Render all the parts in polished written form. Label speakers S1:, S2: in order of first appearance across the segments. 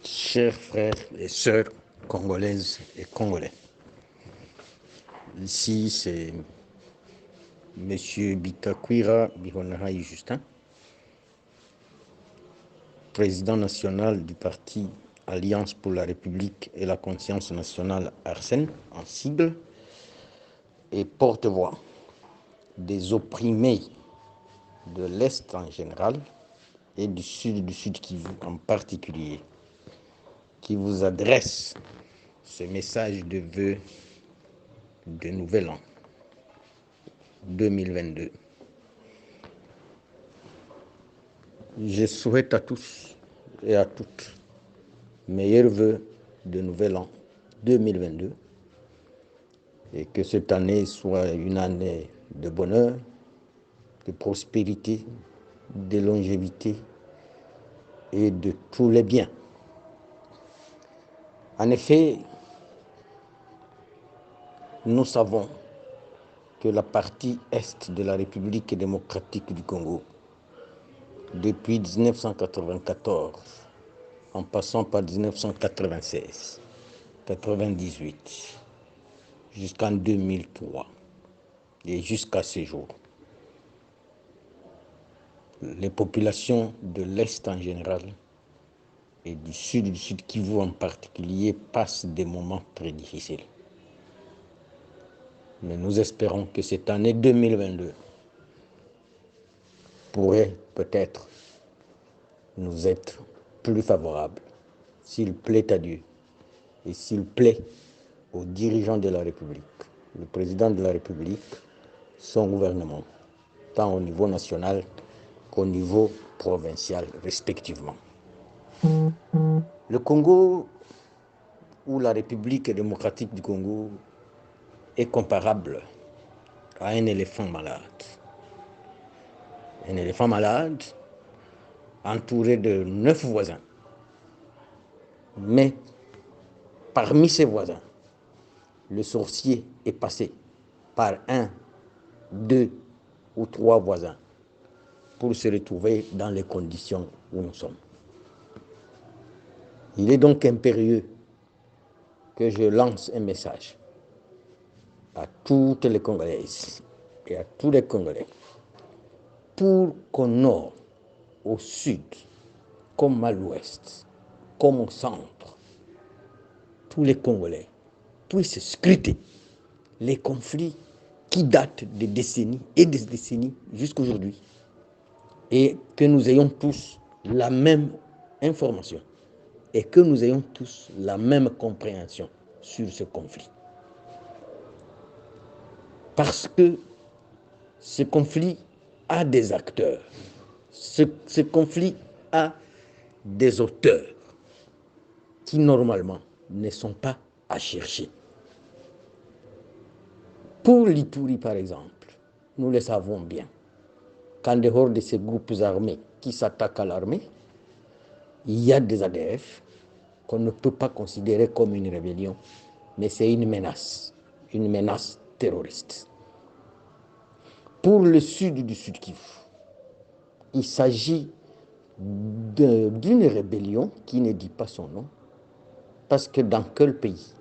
S1: Chers frères et sœurs congolaises et congolais, ici c'est M. Bitakwira Bihonahai Justin, président national du parti Alliance pour la République et la Conscience nationale Arsène, en sigle, et porte-voix des opprimés de l'Est en général et du Sud Kivu en particulier, qui vous adresse ce message de vœux de Nouvel An 2022. Je souhaite à tous et à toutes meilleurs vœux de Nouvel An 2022 et que cette année soit une année de bonheur, de prospérité, de longévité et de tous les biens. En effet, nous savons que la partie est de la République démocratique du Congo, depuis 1994, en passant par 1996, 98, jusqu'en 2003 et jusqu'à ce jour, les populations de l'Est en général et du Sud Kivu en particulier passent des moments très difficiles. Mais nous espérons que cette année 2022 pourrait peut-être nous être plus favorable s'il plaît à Dieu et s'il plaît aux dirigeants de la République, le président de la République, son gouvernement, tant au niveau national qu'au niveau provincial respectivement. Le Congo ou la République démocratique du Congo est comparable à un éléphant malade. Un éléphant malade entouré de 9 voisins. Mais parmi ces voisins, le sorcier est passé par 1, 2 ou 3 voisins pour se retrouver dans les conditions où nous sommes. Il est donc impérieux que je lance un message à toutes les Congolaises et à tous les Congolais pour qu'au nord, au sud, comme à l'ouest, comme au centre, tous les Congolais puissent scruter les conflits qui datent de décennies et des décennies jusqu'à aujourd'hui, et que nous ayons tous la même information et que nous ayons tous la même compréhension sur ce conflit. Parce que ce conflit a des acteurs, ce conflit a des auteurs qui normalement ne sont pas à chercher. Pour l'Ituri par exemple, nous le savons bien, qu'en dehors de ces groupes armés qui s'attaquent à l'armée, il y a des ADF qu'on ne peut pas considérer comme une rébellion, mais c'est une menace terroriste. Pour le sud du Sud Kivu, il s'agit d'une rébellion qui ne dit pas son nom, parce que dans quel pays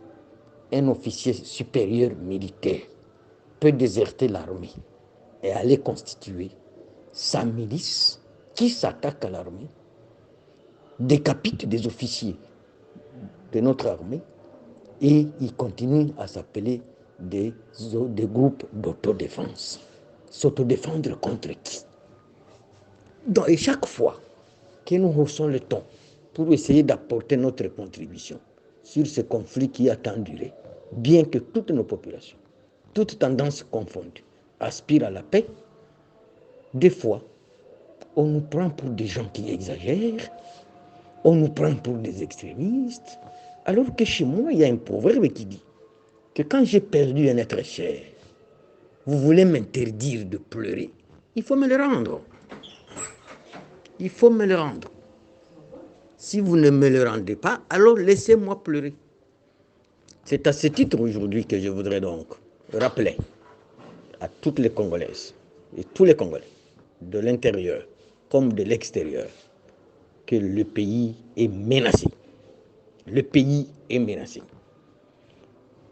S1: un officier supérieur militaire peut déserter l'armée et aller constituer sa milice qui s'attaque à l'armée, décapite des officiers de notre armée et il continue à s'appeler des groupes d'autodéfense. S'autodéfendre contre qui? Et chaque fois que nous haussons le ton pour essayer d'apporter notre contribution sur ce conflit qui a tant duré, bien que toutes nos populations, toutes tendances confondues, aspirent à la paix, des fois, on nous prend pour des gens qui exagèrent, on nous prend pour des extrémistes, alors que chez moi, il y a un proverbe qui dit que quand j'ai perdu un être cher, vous voulez m'interdire de pleurer, il faut me le rendre. Il faut me le rendre. Si vous ne me le rendez pas, alors laissez-moi pleurer. C'est à ce titre aujourd'hui que je voudrais donc rappeler à toutes les Congolaises et tous les Congolais, de l'intérieur comme de l'extérieur, que le pays est menacé. le pays est menacé.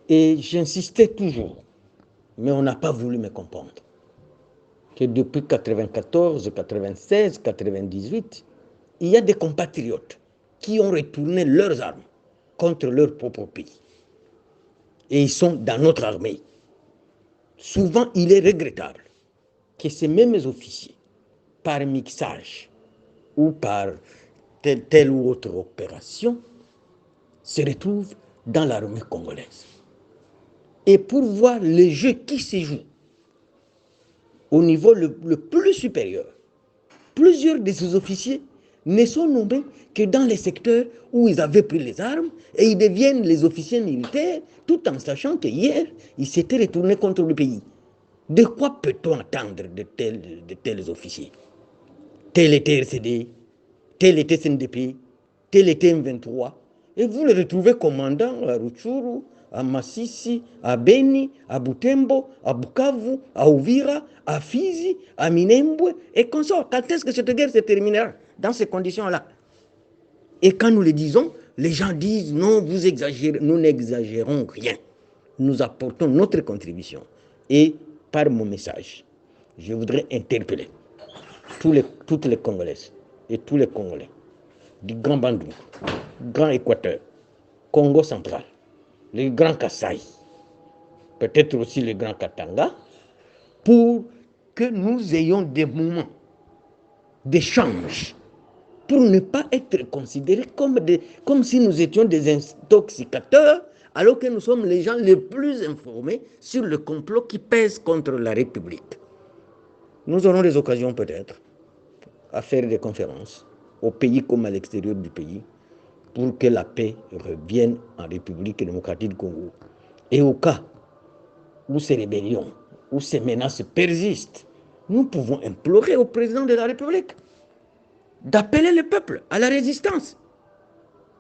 S1: Et j'insistais toujours, mais on n'a pas voulu me comprendre, que depuis 94, 96, 98, il y a des compatriotes qui ont retourné leurs armes contre leur propre pays. Et ils sont dans notre armée. Souvent, il est regrettable que ces mêmes officiers, par mixage ou par telle ou autre opération, se retrouvent dans l'armée congolaise. Et pour voir le jeu qui se joue au niveau le plus supérieur, plusieurs de ces officiers ne sont nommés que dans les secteurs où ils avaient pris les armes et ils deviennent les officiers militaires tout en sachant que hier, ils s'étaient retournés contre le pays. De quoi peut-on attendre de tels officiers? Tel était RCD, tel était CNDP, tel était M23. Et vous les retrouvez commandants à Rutshuru, à Massissi, à Beni, à Butembo, à Bukavu, à Uvira, à Fizi, à Minembwe et consorts. Quand est-ce que cette guerre se terminera dans ces conditions-là? Et quand nous le disons, les gens disent non, vous exagérez. Nous n'exagérons rien. Nous apportons notre contribution. Et par mon message, je voudrais interpeller toutes les Congolaises et tous les Congolais du Grand Bandung, Grand Équateur, Congo central, le Grand Kasaï, peut-être aussi le Grand Katanga, pour que nous ayons des moments d'échange, pour ne pas être considérés comme si nous étions des intoxicateurs, alors que nous sommes les gens les plus informés sur le complot qui pèse contre la République. Nous aurons des occasions peut-être à faire des conférences au pays comme à l'extérieur du pays pour que la paix revienne en République démocratique du Congo. Et au cas où ces rébellions, où ces menaces persistent, nous pouvons implorer au président de la République d'appeler le peuple à la résistance.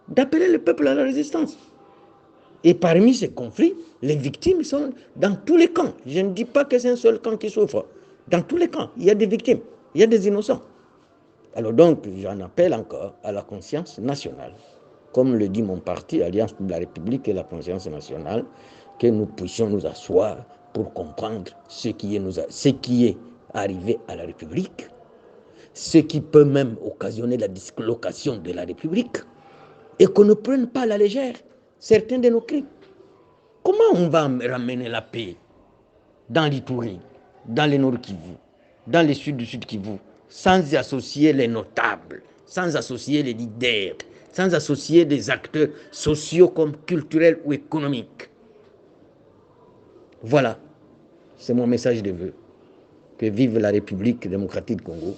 S1: D'appeler le peuple à la résistance. Et parmi ces conflits, les victimes sont dans tous les camps. Je ne dis pas que c'est un seul camp qui souffre. Dans tous les camps, il y a des victimes, il y a des innocents. Alors donc, j'en appelle encore à la conscience nationale, comme le dit mon parti, Alliance pour la République et la conscience nationale, que nous puissions nous asseoir pour comprendre ce qui est arrivé à la République, ce qui peut même occasionner la dislocation de la République, et qu'on ne prenne pas à la légère certains de nos crimes. Comment on va ramener la paix dans l'Ituri, dans le Nord Kivu, dans le Sud du Sud Kivu, sans associer les notables, sans associer les leaders, sans associer des acteurs sociaux comme culturels ou économiques? Voilà, c'est mon message de vœu. Que vive la République démocratique du Congo.